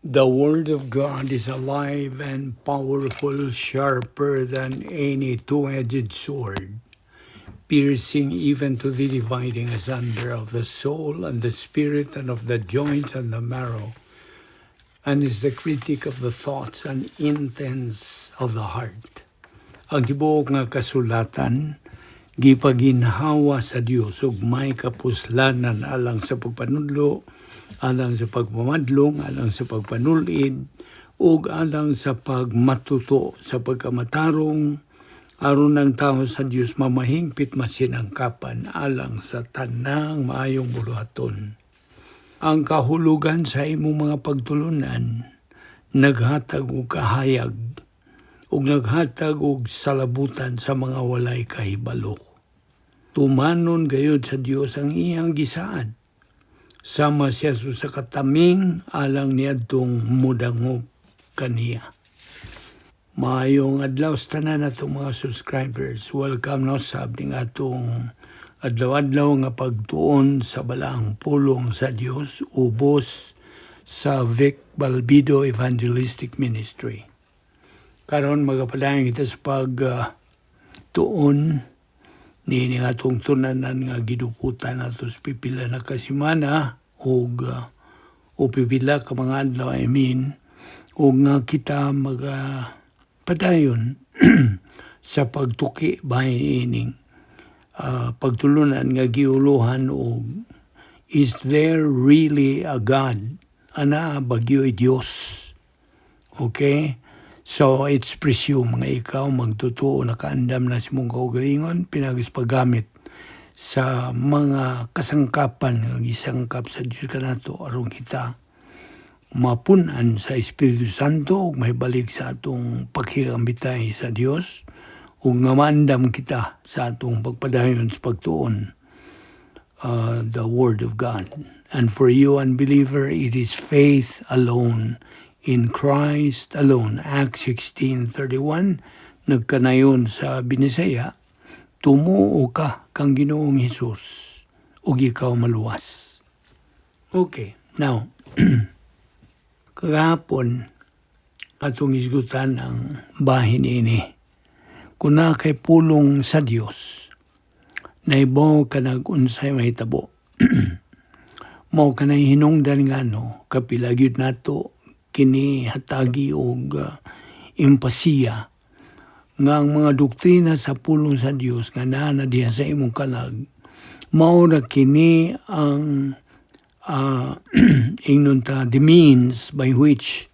The Word of God is alive and powerful, sharper than any two-edged sword, piercing even to the dividing asunder of the soul and the spirit and of the joints and the marrow, and is the critic of the thoughts and intents of the heart. Ang tibuok nga kasulatan, gipaginhawa sa Dios ug may kapuslanan alang sa pagpanudlo, alang sa pagmamadlong, alang sa pagpanulid, ug alang sa pagmatuto sa pagkamatarong, aron ng tao sa Dios mamahingpit masinangkapan alang sa tanang maayong buluhaton. Ang kahulugan sa imong mga pagtulunan naghatag og kahayag ug naghatag og salabutan sa mga walay kahibalo. Tumanon gayud sa Dios ang iyang gisaad. Sama siya sa kataming alang niadtong mudangop kaniya. Maayong adlaw sa tanan atong mga subscribers. Welcome no sa abing atong adlaw-adlaw nga pagtuon sa balaang pulong sa Dios ubos sa Vic Balbido Evangelistic Ministry. Karon magapadayon kita sa pagtuon ni atong tunanan nga giduputan nato sa pipila na kasimana o pipila ka mga adlaw o nga kita magapadayon sa pagtuki bahin ining pagtulunan nga giuluhan o is there really a God? Ana bagyo Dios. Okay? So, it's presume nga ikaw magtutuo, nakaandam na si mong kaugalingon, pinagis-paggamit sa mga kasangkapan nga gisangkap sa Diyos ka nato aron kita mapunan sa Espiritu Santo ug may balik sa atong paghigambitay sa Dios ug nga maandam kita sa atong pagpadayon sa pagtuon the Word of God. And for you, unbeliever, it is faith alone in Christ alone. Acts 16:31, nagkanayon sa Binisaya, tumuo ka kang Ginoong Hesus, ug ikaw maluwas. Okay, now, kahapon, atong isgutan ang bahin ini. Kuna kay pulong sa Dios, naibaw ka nag-unsay mahitabo. Mao ka na hinungdan nga no, kapilagyod nato, kini hatagi og empasiya nga ang mga doktrina sa pulong sa Dios nga naa diha sa imong kalag mao na kini ang ingnon ta the means by which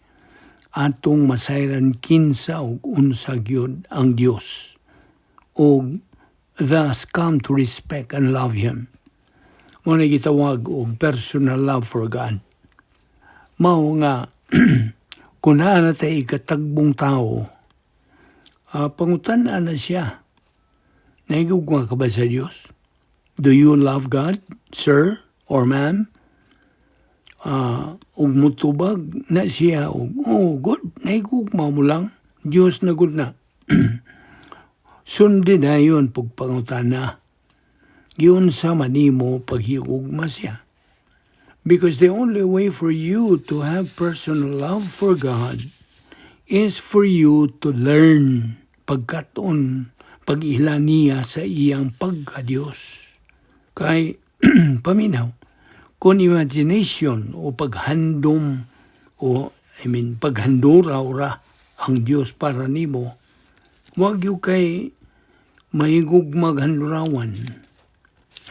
atong masayran kinsa og unsa gyud ang Dios og thus come to respect and love Him. Mao na gitawag og personal love for God. Mao nga kung na tayo ikatagbong tao, pangutan-an na siya. Naigugma ka ba sa Diyos? Do you love God, sir or ma'am? Ug mutubag na siya, good, naigugma mo lang. Diyos na good na. Sundin na yun pagpangutan na. Yun sa manimo paghigugma siya. Because the only way for you to have personal love for God is for you to learn pagkaton, pag-ila niya sa iyang pagka-Diyos. Kay paminaw, kung imagination o paghandom paghanduraw ang Diyos para nimo, wag yung kay mahigugmag handurawan.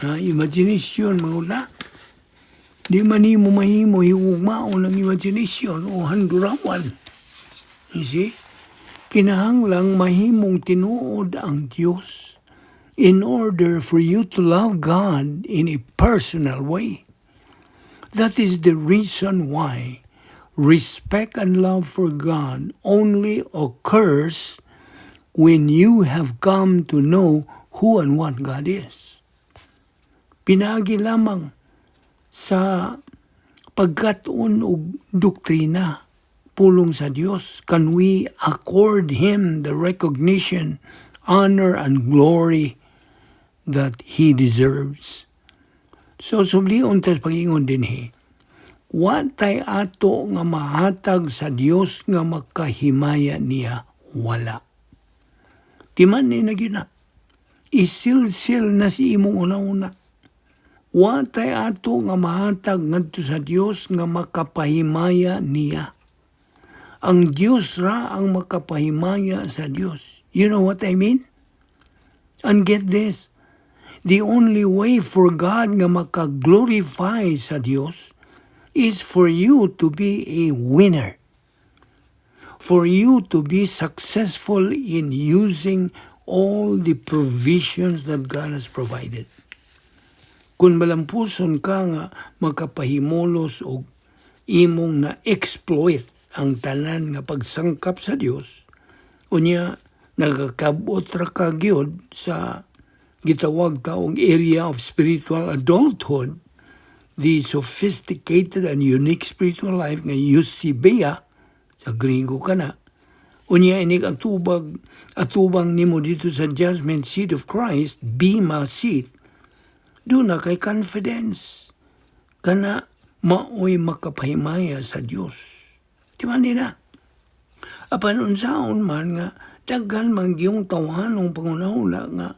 Imagination, mga di man mo mahimo hiugmaon ng imagination o handurawan. You see? Kinahanglang mahimong tinuod ang Diyos in order for you to love God in a personal way. That is the reason why respect and love for God only occurs when you have come to know who and what God is. Pinagi lamang sa pagkatuon og doktrina pulong sa Dios, can we accord Him the recognition, honor, and glory that He deserves? So, subliun tas pag-ingon din wa tay ato nga mahatag sa Dios nga makahimaya niya, wala. Di man ni nagina. Isil-sil na si imong una-una. Wa tay ato nga mahatag ngadto sa Dios nga makapahimaya niya. Ang Dios ra ang makapahimaya sa Dios. You know what I mean? And get this. The only way for God nga makaglorify sa Dios is for you to be a winner. For you to be successful in using all the provisions that God has provided. Kung malampuson ka nga makapahimulos o imong na-exploit ang tanan nga pagsangkap sa Dios, unya nagakabot ra ka gyud sa gitawag taong area of spiritual adulthood, the sophisticated and unique spiritual life nga eusebia, sa Griego ka na, unya inig atubang nimo dito sa judgment seat of Christ, bema seat, doon na kay confidence, kana maoy makapahimaya sa Dios. Di ba nila? Apan unsaon man nga, daghan man giyong tawanong pangunahula nga,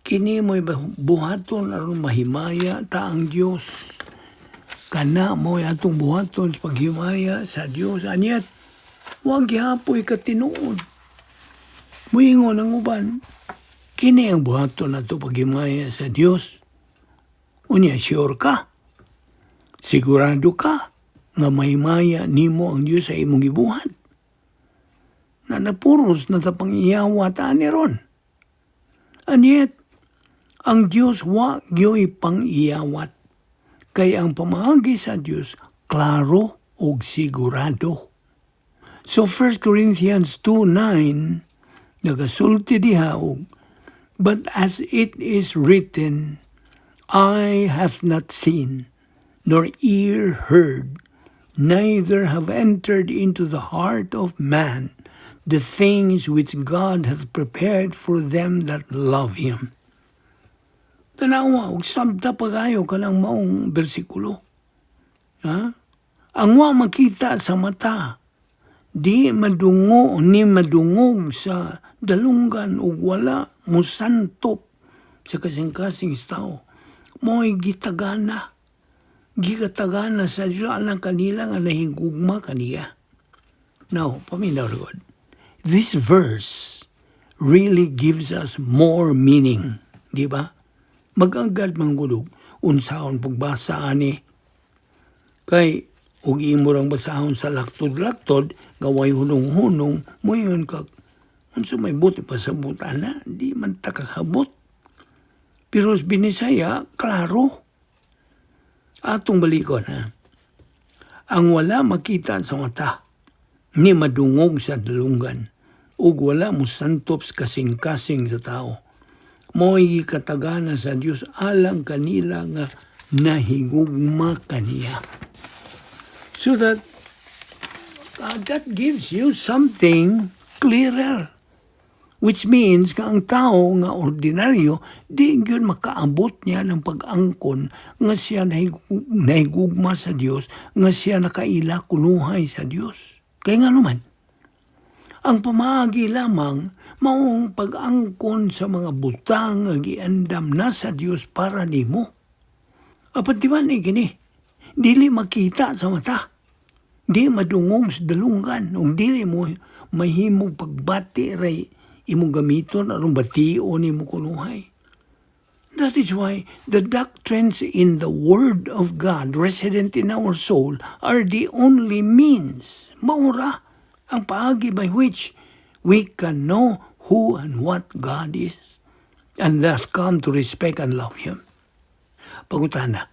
kini mo'y buhaton aron mahimaya ta ang Dios. Kana mo'y atong buhaton sa paghimaya sa Dios. Anyat, huwag gihapoy ka tinuod. Muingon ang uban, kini ang buhaton nato paghimaya sa Dios. Unya, sure ka? Sigurado ka nga mahimaya nimo ang Dios sa imong gibuhat? Na napuros na tapang iyawa ta ni ron. And yet, ang Diyos wa gyoy pang iyawat. Kay ang pamaagi sa Diyos, klaro o sigurado. So 1 Corinthians 2:9, nagasulti diha og, but as it is written, I have not seen, nor ear heard, neither have entered into the heart of man the things which God hath prepared for them that love Him. Tanawa, og sabta pagayo ka ng maong bersikulo. Ha? Ang wa makita sa mata, di madungo ni madungog sa dalunggan ug wala musantop sa kasing-kasing tao. Mo'y gitagana. Gigatagana sa Diyos alang kanila nga nahigugma kaniya. Now, paminaw God. This verse really gives us more meaning. Di ba? Mag-agad manggulog. Unsaon pagbasa ani. Kay, ug imurang basahon sa laktod-laktod, gaway hunong-hunong, mo yun kag, unsa may buti pa sa butana, di man takasabot. Pero sa Binisaya, klaro. Atong balikon, ha? Ang wala makita sa mata, ni madungog sa dalunggan, ug wala mo santops kasing-kasing sa tao. Mo'y katagana sa Dios alang kanila nga nahigugma kaniya. So that gives you something clearer. Which means nga ang tao nga ordinaryo, di yun makaabot niya ng pag-angkon nga siya nahigugma sa Dios, nga siya nakaila kunuhay sa Dios. Kaya nga naman, ang pamaagi lamang maong pag-angkon sa mga butang nga giandam na sa Dios para nimo. Apat di ba ni gini? Dili makita sa mata. Di madungog sa dalunggan. O dili mo mahimong pagbati ray imong gamiton aron bation nimo kunuhay. That is why the doctrines in the Word of God resident in our soul are the only means, maura, ang paagi by which we can know who and what God is and thus come to respect and love Him. Pangutana,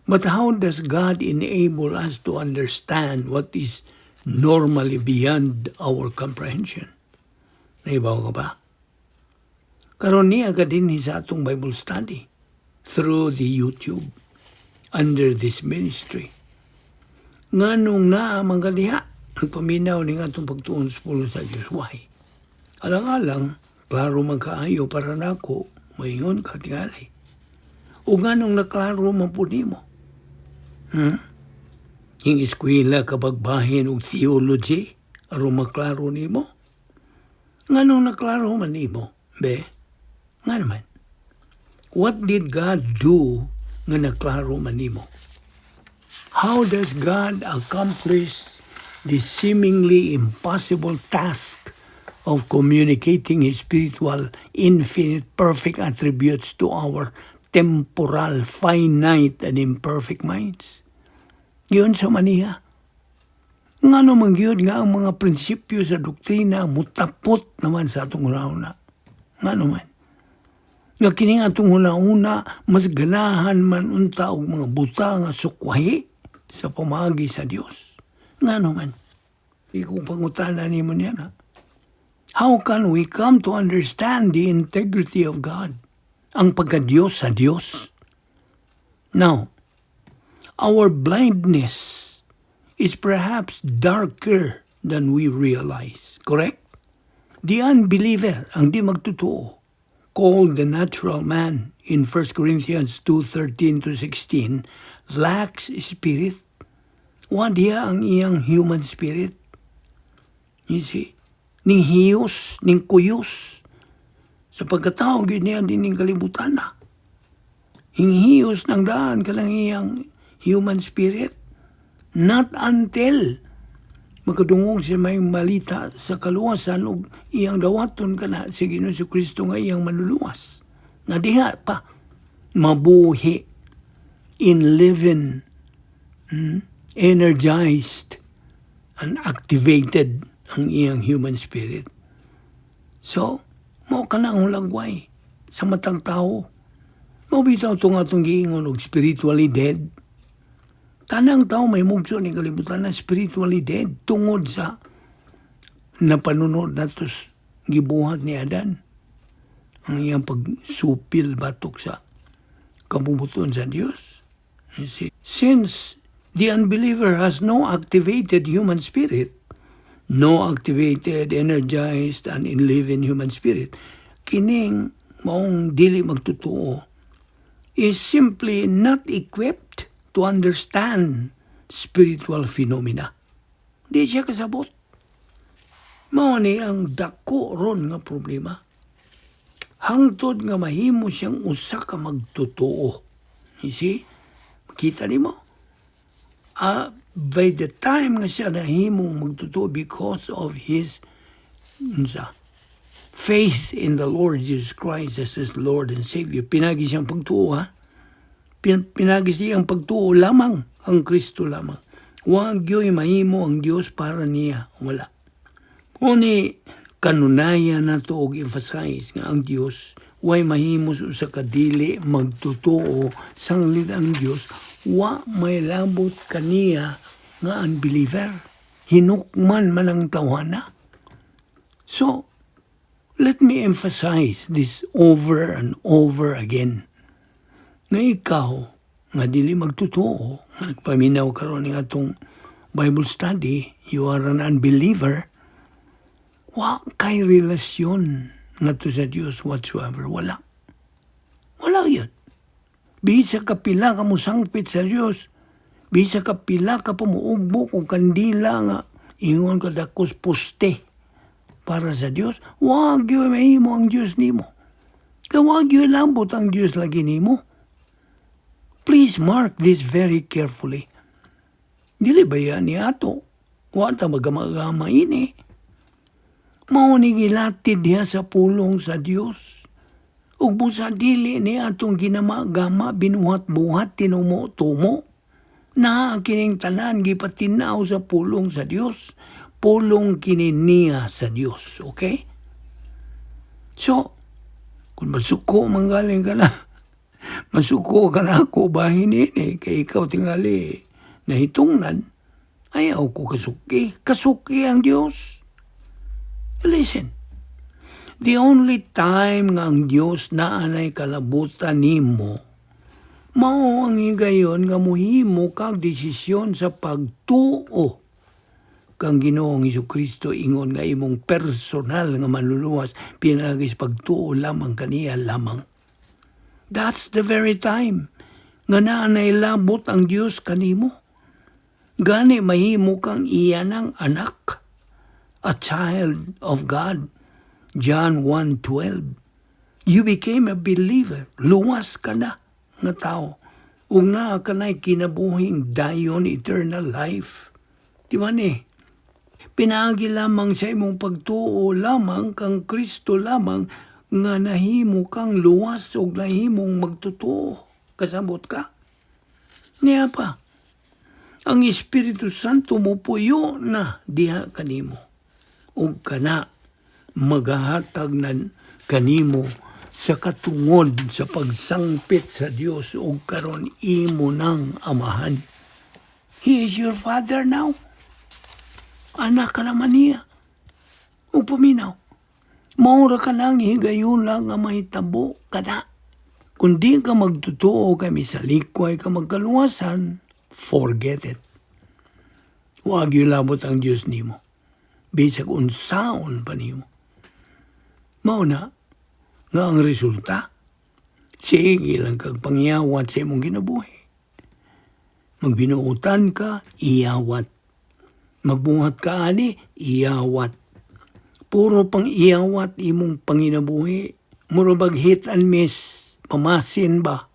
but how does God enable us to understand what is normally beyond our comprehension? Naibaw ka ba? Karon niya ka din sa atong Bible study through the YouTube under this ministry. Nganong naa mangaliha, nagpaminaw ni nga itong pagtuon sa pulo sa Diyos. Why? Alang-alang, klaro magkaayo para nako, mayon ka tingali. O nganong naklaro man po nimo. Yung eskwela kapag bahin og theology, aron maklaro nimo. Nganong naklaro man nimo? Be, nga naman. What did God do nga naklaro man nimo? How does God accomplish the seemingly impossible task of communicating His spiritual, infinite, perfect attributes to our temporal, finite, and imperfect minds? Yun sa maniha. Nga naman yun nga ang mga prinsipyo sa doktrina mutapot naman sa atong una-una. Nga naman. Nga kining atong una-una, mas ganahan man unta og mga buta nga sukwahi sa pamagi sa Dios. Nga naman. Ikong pangutana ni mo niya na. How can we come to understand the integrity of God? Ang pagka-Diyos sa Diyos. Now, our blindness is perhaps darker than we realize. Correct? The unbeliever, ang di magtotoo, called the natural man in 1 Corinthians 2:13-16, lacks spirit. Wadiya ang iyang human spirit. You see? Ning hiyos, ning kuyos. Sa pagkatao, niya din ning kalibutan na. Hinghiyos ng daan ka lang iyang human spirit. Not until makadungog siya may malita sa kaluwasan o iyang dawaton ka na si Ginoong Jesucristo nga iyang manluluwas. Na diha pa mabuhi in living, energized and activated ang iyang human spirit. So, mo ka na ang lagway sa matang tao. Mabitaw ito nga itong giingon og spiritually dead. Tanang tao may mugso ni kalibutan na spiritually dead tungod sa napanunod natos gibuhat ni Adan. Ang iyang pagsupil batok sa kabubuton sa Dios. Since the unbeliever has no activated human spirit, no activated, energized, and in-living human spirit, kining maong dili magtutuo is simply not equipped to understand spiritual phenomena. Di siya kasabot. Mao ni ang dako ron nga problema. Hangtod nga mahimo siyang usa ka magtutuo. You see? Kita nimo? By the time nga siya nahimong magtutuo because of his faith in the Lord Jesus Christ as his Lord and Savior, pinagi siyang pagtuo, ha? Pinagi siyang pagtuo lamang ang Kristo lamang. Huwag yo'y mahimo ang Diyos para niya. Wala. Kuni kanunayan na to og emphasize nga ang Diyos way mahimo sa kadili magtutuo sanglit ang Diyos wa may labot kaniya nga unbeliever. Hinukman man ang tawhana. So, let me emphasize this over and over again. Nga ikaw, nga dili magtutuo, nga nagpaminaw karon ng atong Bible study, you are an unbeliever, wa kay relasyon nga to sa Diyos whatsoever. Wala. Wala yun. Bisa ka pila ka mo sangpit sa Diyos, bisa ka pila ka pamuugbo kung kandila nga, ingon ka dakos poste para sa Diyos, wag yun mahimo ang Diyos nimo. Kawag yun lambot ang Diyos lagi nimo. Please mark this very carefully. Dili ba yan ni ato? Wata magama-gama ini. Mauni gilatid diha sa pulong sa Diyos. Ug busa dili ni atong ginama-gama binuhat-buhat tinumo-tumo. Na kining tanan gipatinaw sa pulong sa Diyos. Pulong kini niya sa Diyos. Okay? So, kung masuko manggaling ka na, masuko ka na ako bahin ini, kay ikaw tingali nahitungnan, ayaw ko kasuki. Kasuki ang Diyos. Listen, the only time nga ang Diyos naanay kalabutan nimo, mao ang higayon nga muhimo kag desisyon sa pagtuo kang Ginoong Jesucristo ingon nga imong personal nga manluluwas pinagis pagtuo lamang kaniya lamang. That's the very time nga naanay labot ang Dios kanimo. Gani mahimo kang iyanang anak, a child of God. John 1:12. You became a believer. Luwas ka na nga tao. Ug naa ka na'y kinabuhing dayon eternal life. Di ba ni? Pinaagi lamang sa imong pagtuo lamang kang Kristo lamang nga nahimo kang luwas ug nahimong magtutuo. Kasabot ka? Niya pa. Ang Espiritu Santo mo puyo na diha kanimo. Ug kana magahatag nan kanimo sa katungod sa pagsangpit sa Dios ug karon imo nang amahan. He is your father now. Anak ka naman niya. Ug paminaw. Maura ka nang higayon lang nga mahitabo ka na. Kung di ka magtutuo kami sa likway ka magkaluwasan, forget it. Huwag yung labot ang Diyos nimo. Bisag unsaon pa nimo. Mauna, nga ang resulta, sige lang kag pangyawat sa imong ginabuhi. Magbinuutan ka, iyawat. Magbungat ka ani, iyawat. Puro pang iyawat imong panginabuhi. Murabag hit and miss, pamasin ba?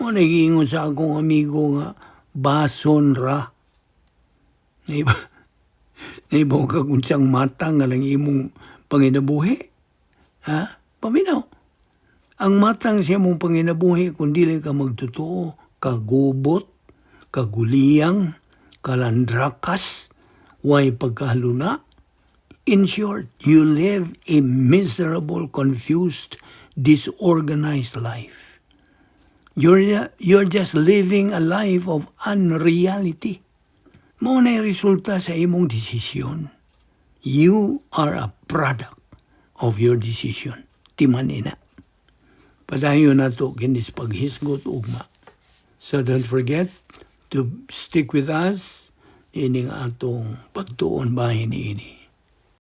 Mo nagiingon sa akong amigo nga, bason ra. Naibaw ka kung siyang mata nga lang imong panginabuhi. Ha? Paminaw. Ang matang siya mong panginabuhi kung dili ka magtotoo, kagubot, kaguliyang, kalandrakas, way pagkahaluna. In short, you live a miserable, confused, disorganized life. You're just living a life of unreality. Mao na'y resulta sa imong desisyon. You are a product of your decision. Timan ina. Padayon na to kinis paghisgot ugma. So don't forget to stick with us ining atong pagtuon bahin ini.